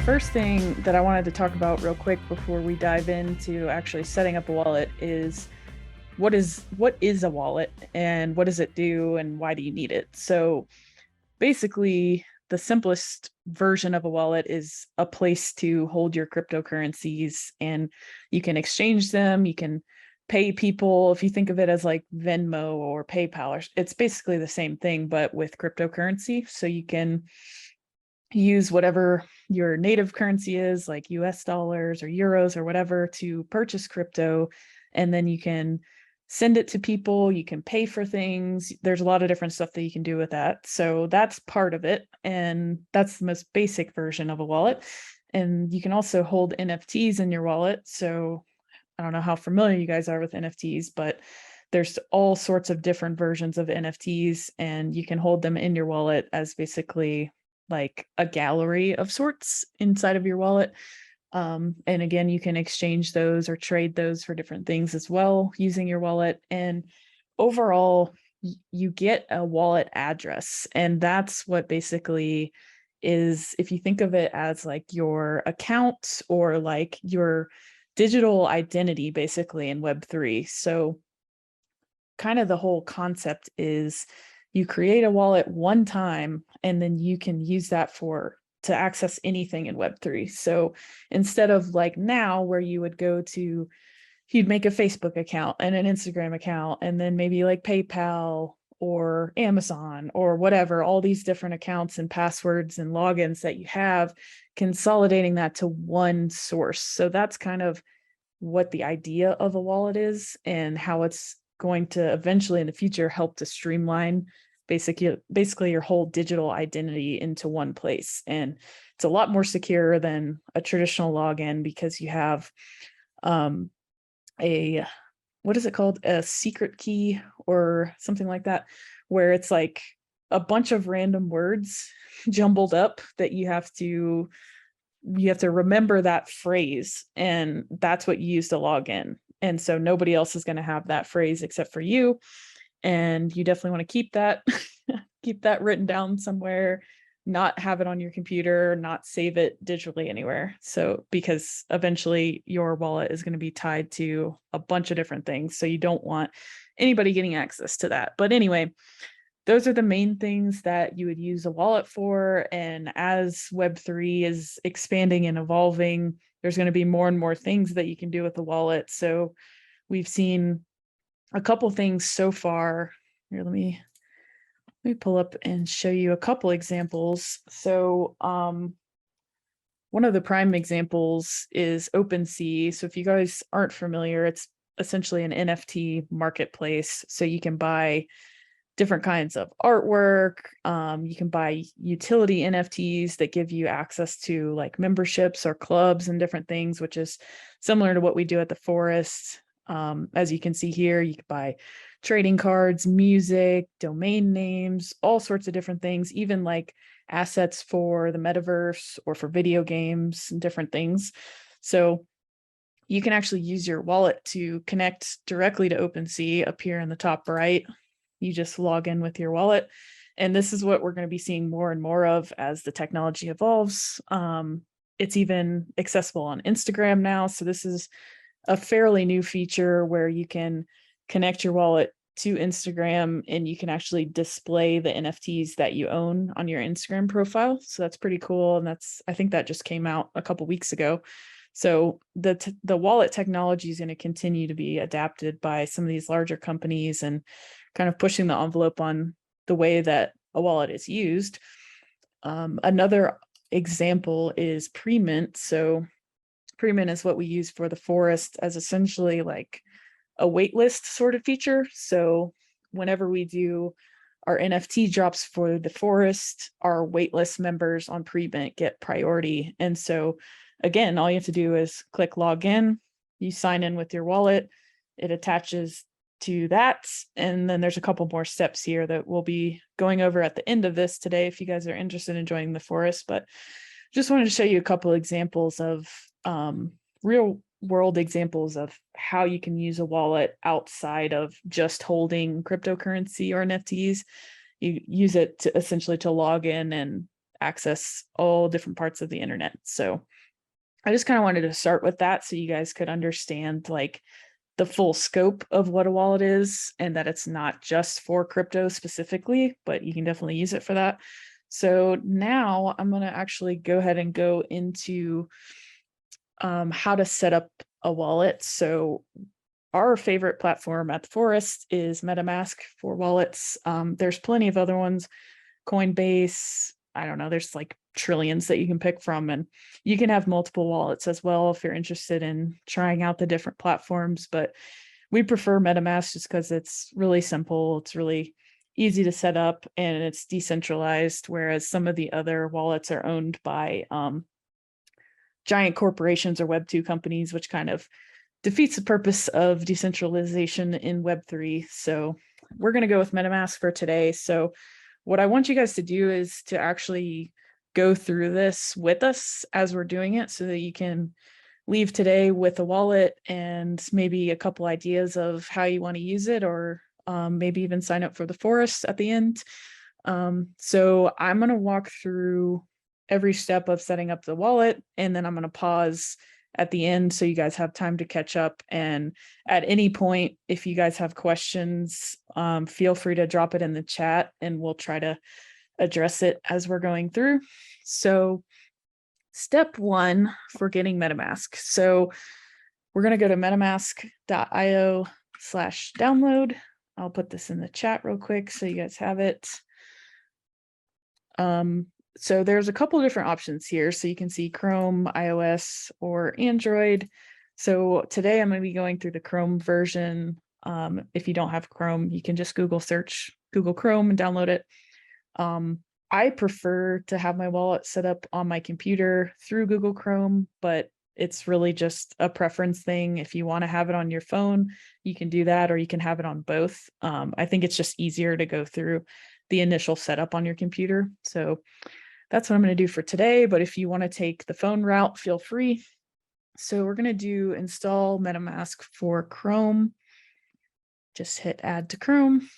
first thing that I wanted to talk about real quick before we dive into actually setting up a wallet is what is a wallet and what does it do and why do you need it? So basically, the simplest version of a wallet is a place to hold your cryptocurrencies, and you can exchange them, you can pay people. If you think of it as like Venmo or PayPal, or it's basically the same thing but with cryptocurrency. So you can use whatever your native currency is, like US dollars or euros or whatever, to purchase crypto. And then you can send it to people, you can pay for things. There's a lot of different stuff that you can do with that. So that's part of it. And that's the most basic version of a wallet. And you can also hold NFTs in your wallet. So I don't know how familiar you guys are with NFTs, but there's all sorts of different versions of NFTs, and you can hold them in your wallet as basically like a gallery of sorts inside of your wallet. And again, you can exchange those or trade those for different things as well using your wallet. And overall, you get a wallet address. And that's what basically is, if you think of it as like your account or like your digital identity, basically in Web3. So kind of the whole concept is you create a wallet one time and then you can use that to access anything in Web3. So instead of like now where you would go to, you'd make a Facebook account and an Instagram account and then maybe like PayPal or Amazon or whatever, all these different accounts and passwords and logins that you have, consolidating that to one source. So that's kind of what the idea of a wallet is and how it's going to eventually in the future help to streamline basically your whole digital identity into one place. And it's a lot more secure than a traditional login because you have a what is it called, a secret key or something like that, where it's like a bunch of random words jumbled up that you have to remember that phrase, and that's what you use to log in. And so nobody else is going to have that phrase except for you. And you definitely want to keep that keep that written down somewhere, not have it on your computer, not save it digitally anywhere. So because eventually your wallet is going to be tied to a bunch of different things. So you don't want anybody getting access to that. But anyway, those are the main things that you would use a wallet for. And as Web3 is expanding and evolving, there's going to be more and more things that you can do with the wallet. So we've seen a couple things so far. Here, let me pull up and show you a couple examples. So one of the prime examples is OpenSea. So if you guys aren't familiar, it's essentially an NFT marketplace. So you can buy different kinds of artwork. You can buy utility NFTs that give you access to like memberships or clubs and different things, which is similar to what we do at the Forest. As you can see here, you can buy trading cards, music, domain names, all sorts of different things, even like assets for the metaverse or for video games and different things. So you can actually use your wallet to connect directly to OpenSea up here in the top right. You just log in with your wallet. And this is what we're going to be seeing more and more of as the technology evolves. It's even accessible on Instagram now. So this is a fairly new feature where you can connect your wallet to Instagram and you can actually display the NFTs that you own on your Instagram profile. So that's pretty cool. And I think that just came out a couple weeks ago. So the wallet technology is going to continue to be adapted by some of these larger companies and kind of pushing the envelope on the way that a wallet is used. Another example is Premint. So Premint is what we use for the Forest as essentially like a waitlist sort of feature. So whenever we do our NFT drops for the Forest, our waitlist members on Premint get priority. And so again, all you have to do is click login, you sign in with your wallet, it attaches to that. And then there's a couple more steps here that we'll be going over at the end of this today if you guys are interested in joining the Forest. But just wanted to show you a couple examples of real world examples of how you can use a wallet outside of just holding cryptocurrency or NFTs. You use it to essentially to log in and access all different parts of the internet. So I just kind of wanted to start with that so you guys could understand like the full scope of what a wallet is, and that it's not just for crypto specifically, but you can definitely use it for that. So now I'm going to actually go ahead and go into how to set up a wallet. So our favorite platform at the Forest is MetaMask for wallets. There's plenty of other ones, Coinbase. I don't know, there's like trillions that you can pick from, and you can have multiple wallets as well if you're interested in trying out the different platforms. But we prefer MetaMask just because it's really simple. It's really easy to set up and it's decentralized, whereas some of the other wallets are owned by giant corporations or Web2 companies, which kind of defeats the purpose of decentralization in Web3. So we're going to go with MetaMask for today. So what I want you guys to do is to actually go through this with us as we're doing it so that you can leave today with a wallet and maybe a couple ideas of how you want to use it, or maybe even sign up for the Forest at the end. So I'm going to walk through every step of setting up the wallet, and then I'm going to pause at the end so you guys have time to catch up. And at any point, if you guys have questions, feel free to drop it in the chat and we'll try to address it as we're going through. So step one for getting MetaMask. So we're going to go to metamask.io/download. I'll put this in the chat real quick so you guys have it. So there's a couple of different options here. So you can see Chrome, iOS, or Android. So today I'm going to be going through the Chrome version. If you don't have Chrome, you can just Google search Google Chrome and download it. I prefer to have my wallet set up on my computer through Google Chrome, but it's really just a preference thing. If you want to have it on your phone, you can do that, or you can have it on both. I think it's just easier to go through the initial setup on your computer. So that's what I'm going to do for today. But if you want to take the phone route, feel free. So we're going to do install MetaMask for Chrome. Just hit add to Chrome,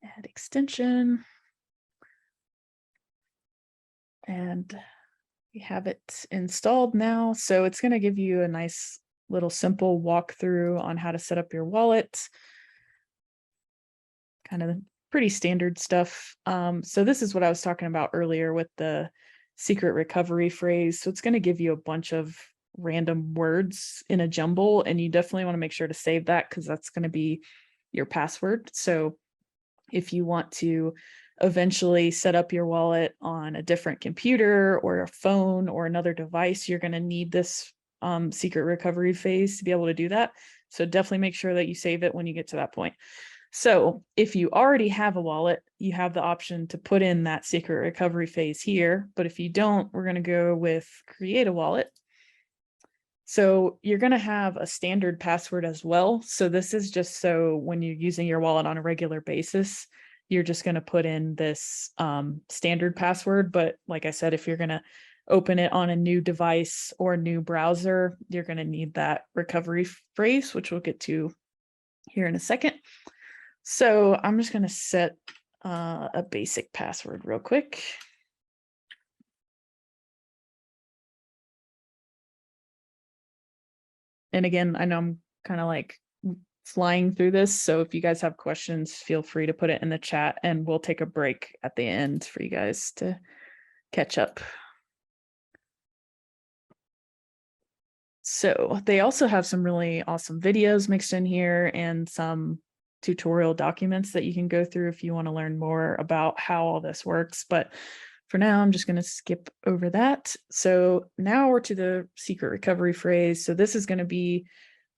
add extension. And we have it installed now. So it's going to give you a nice little simple walkthrough on how to set up your wallet. Kind of pretty standard stuff. So this is what I was talking about earlier with the secret recovery phrase. So it's going to give you a bunch of random words in a jumble, and you definitely want to make sure to save that because that's going to be your password. So if you want to eventually set up your wallet on a different computer or a phone or another device, you're going to need this secret recovery phase to be able to do that. So definitely make sure that you save it when you get to that point. So if you already have a wallet, you have the option to put in that secret recovery phase here. But if you don't, we're going to go with create a wallet. So you're going to have a standard password as well. So this is just so when you're using your wallet on a regular basis, you're just going to put in this standard password. But like I said, if you're going to open it on a new device or a new browser, you're going to need that recovery phrase, which we'll get to here in a second. So I'm just going to set a basic password real quick. And again, I know I'm kind of like flying through this. So if you guys have questions, feel free to put it in the chat and we'll take a break at the end for you guys to catch up. So they also have some really awesome videos mixed in here and some tutorial documents that you can go through if you want to learn more about how all this works. But for now, I'm just going to skip over that. So now we're to the secret recovery phrase. So this is going to be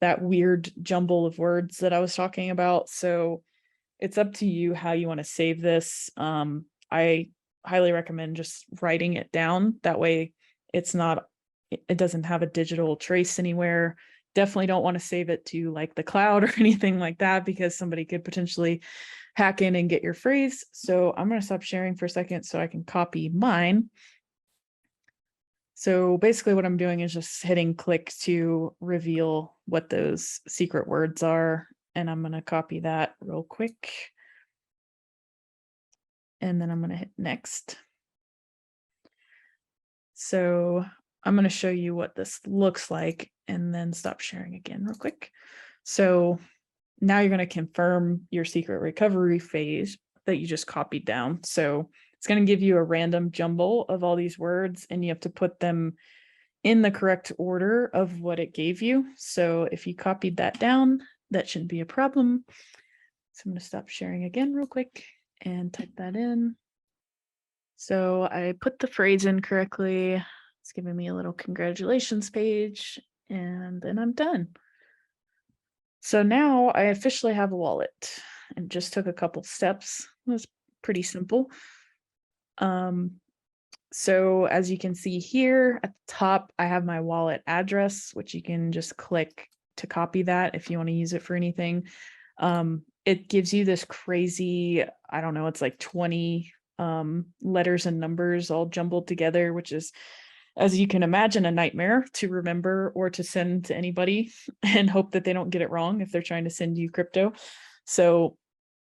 that weird jumble of words that I was talking about. So it's up to you how you want to save this. I highly recommend just writing it down. That way it doesn't have a digital trace anywhere. Definitely don't want to save it to like the cloud or anything like that, because somebody could potentially hack in and get your phrase. So I'm going to stop sharing for a second so I can copy mine. So basically what I'm doing is just hitting click to reveal what those secret words are. And I'm going to copy that real quick. And then I'm going to hit next. So I'm going to show you what this looks like and then stop sharing again real quick. So now you're going to confirm your secret recovery phase that you just copied down. So it's going to give you a random jumble of all these words, and you have to put them in the correct order of what it gave you. So if you copied that down, that shouldn't be a problem. So I'm going to stop sharing again real quick and type that in. So I put the phrase in correctly. It's giving me a little congratulations page, and then I'm done. So now I officially have a wallet, and just took a couple steps. It was pretty simple. So as you can see here at the top, I have my wallet address, which you can just click to copy that if you want to use it for anything. It gives you this crazy, I don't know, it's like 20 letters and numbers all jumbled together, which is, as you can imagine, a nightmare to remember or to send to anybody and hope that they don't get it wrong if they're trying to send you crypto. So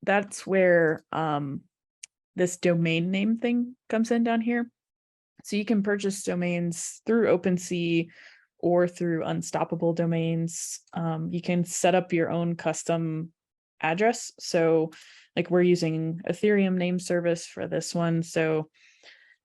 that's where this domain name thing comes in down here. So you can purchase domains through OpenSea or through Unstoppable Domains. You can set up your own custom address. So like we're using Ethereum name service for this one. So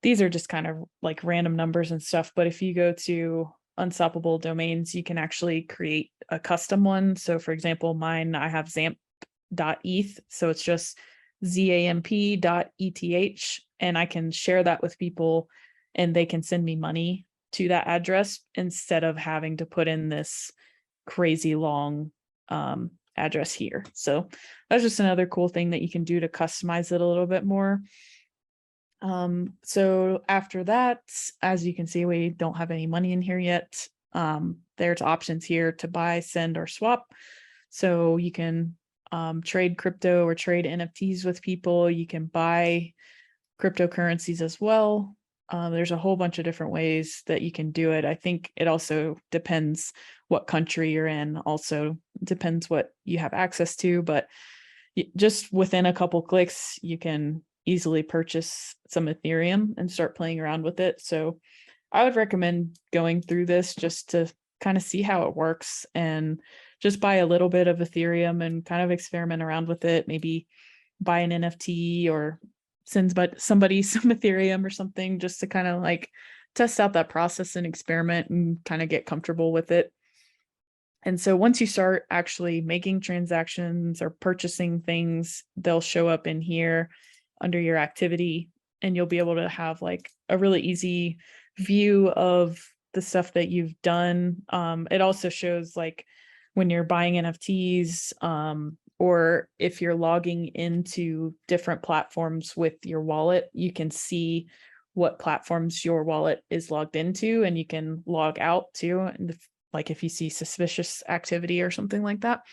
these are just kind of like random numbers and stuff. But if you go to Unstoppable Domains, you can actually create a custom one. So for example, mine, I have zamp.eth. So it's just zamp.eth, and I can share that with people and they can send me money to that address instead of having to put in this crazy long address here. So that's just another cool thing that you can do to customize it a little bit more. So after that, as you can see, we don't have any money in here yet. There's options here to buy, send, or swap. So you can trade crypto or trade NFTs with people. You can buy cryptocurrencies as well. There's a whole bunch of different ways that you can do it. I think it also depends what country you're in, also depends what you have access to, but just within a couple clicks, you can easily purchase some Ethereum and start playing around with it. So I would recommend going through this just to kind of see how it works and just buy a little bit of Ethereum and kind of experiment around with it. Maybe buy an NFT or send somebody some Ethereum or something just to kind of like test out that process and experiment and kind of get comfortable with it. And so once you start actually making transactions or purchasing things, they'll show up in here under your activity, and you'll be able to have like a really easy view of the stuff that you've done. It also shows like when you're buying NFTs, or if you're logging into different platforms with your wallet, you can see what platforms your wallet is logged into, and you can log out too. And like if you see suspicious activity or something like that.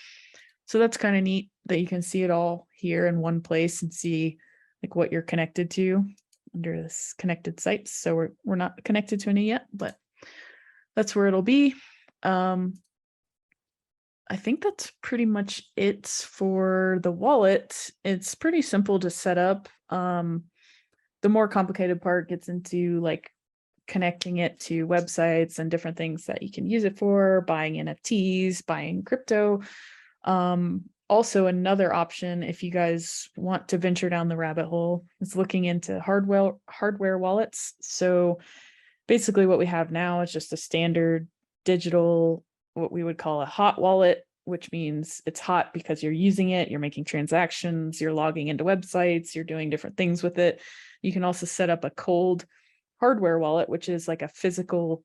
So that's kind of neat that you can see it all here in one place and see like what you're connected to under this connected sites. So we're not connected to any yet, but that's where it'll be. I think that's pretty much it for the wallet. It's pretty simple to set up. The more complicated part gets into like connecting it to websites and different things that you can use it for, buying NFTs, buying crypto. Also, another option, if you guys want to venture down the rabbit hole, is looking into hardware wallets. So basically what we have now is just a standard digital, what we would call a hot wallet, which means it's hot because you're using it, you're making transactions, you're logging into websites, you're doing different things with it. You can also set up a cold hardware wallet, which is like a physical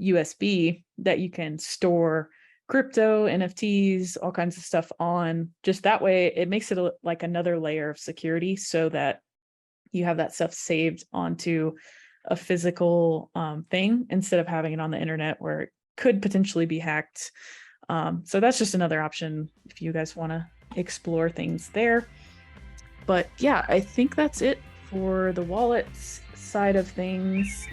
USB that you can store crypto, NFTs, all kinds of stuff on. Just that way, it makes it like another layer of security so that you have that stuff saved onto a physical thing instead of having it on the internet where it could potentially be hacked. So that's just another option if you guys want to explore things there. But yeah, I think that's it for the wallets side of things.